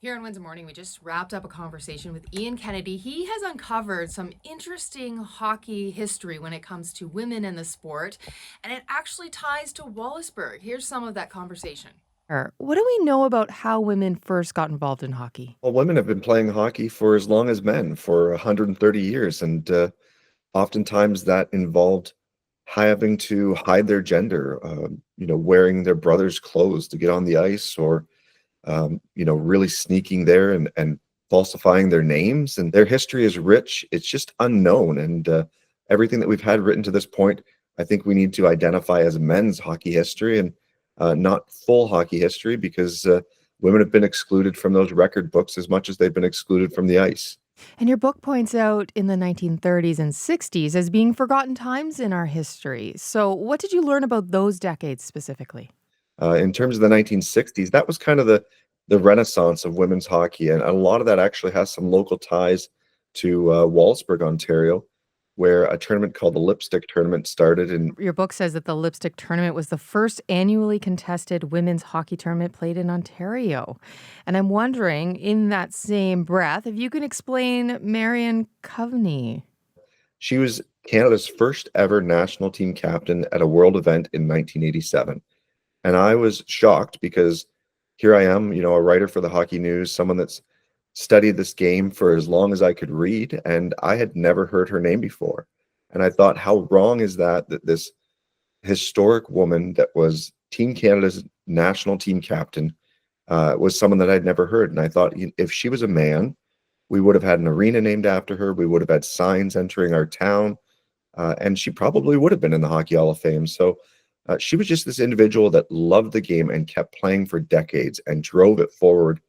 Here in Windsor Morning, we just wrapped up a conversation with Ian Kennedy. He has uncovered some interesting hockey history when it comes to women in the sport, and it actually ties to Wallaceburg. Here's some of that conversation. What do we know about how women first got involved in hockey? Well, women have been playing hockey for as long as men, for 130 years, and oftentimes that involved having to hide their gender, wearing their brother's clothes to get on the ice, or really sneaking there and falsifying their names. And their history is rich; it's just unknown, and everything that we've had written to this point, I think we need to identify as men's hockey history and not full hockey history, because women have been excluded from those record books as much as they've been excluded from the ice. And your book points out in the 1930s and 60s as being forgotten times in our history. So, what did you learn about those decades specifically? In terms of the 1960s, that was kind of the renaissance of women's hockey, and a lot of that actually has some local ties to Wallaceburg, Ontario, where a tournament called the Lipstick Tournament started. And Your book says that the Lipstick Tournament was the first annually contested women's hockey tournament played in Ontario. And I'm wondering, in that same breath, if you can explain Marion Coveney. she was Canada's first ever national team captain at a world event in 1987. And I was shocked because here I am, a writer for the Hockey News, someone that's studied this game for as long as I could read, and I had never heard her name before. And I thought, how wrong is that this historic woman that was Team Canada's national team captain was someone that I'd never heard. And I thought, if she was a man, we would have had an arena named after her. We would have had signs entering our town, and she probably would have been in the Hockey Hall of Fame. So she was just this individual that loved the game and kept playing for decades and drove it forward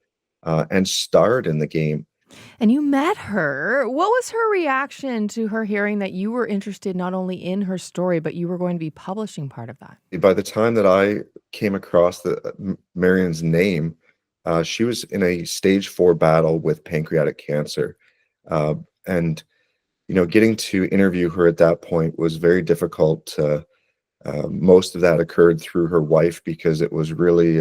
and starred in the game. And you met her. What was her reaction to her hearing that you were interested not only in her story, but you were going to be publishing part of that? By the time that I came across Marion's name, she was in a stage 4 battle with pancreatic cancer. And, getting to interview her at that point was very difficult. Most of that occurred through her wife, because it was really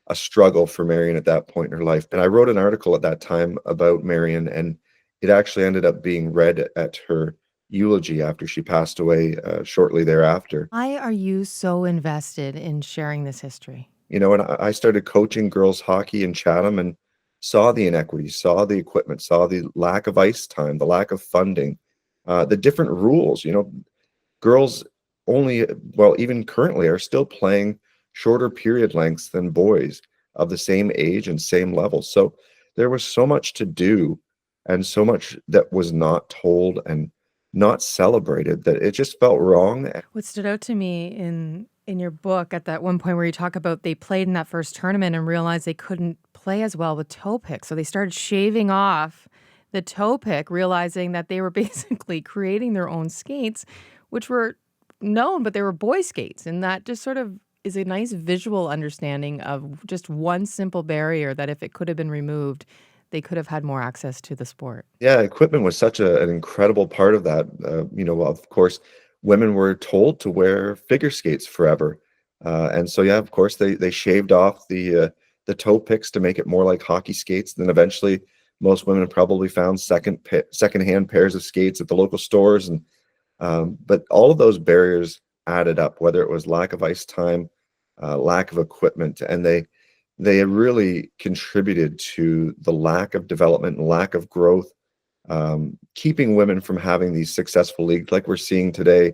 a struggle for Marion at that point in her life. And I wrote an article at that time about Marion, and it actually ended up being read at her eulogy after she passed away shortly thereafter. Why are you so invested in sharing this history? And I started coaching girls hockey in Chatham and saw the inequities, saw the equipment, saw the lack of ice time, the lack of funding, the different rules. Girls only, well, even currently are still playing shorter period lengths than boys of the same age and same level. So there was so much to do and so much that was not told and not celebrated, that it just felt wrong. What stood out to me in your book at that one point where you talk about they played in that first tournament and realized they couldn't play as well with toe picks. So they started shaving off the toe pick, realizing that they were basically creating their own skates, which were known, but they were boy skates. And that just sort of is a nice visual understanding of just one simple barrier that if it could have been removed, they could have had more access to the sport. Yeah, equipment was such an incredible part of that. Of course, women were told to wear figure skates forever, and so yeah, of course, they shaved off the toe picks to make it more like hockey skates. Then eventually, most women probably found secondhand pairs of skates at the local stores, and but all of those barriers added up, whether it was lack of ice time, lack of equipment, and they really contributed to the lack of development and lack of growth, keeping women from having these successful leagues like we're seeing today.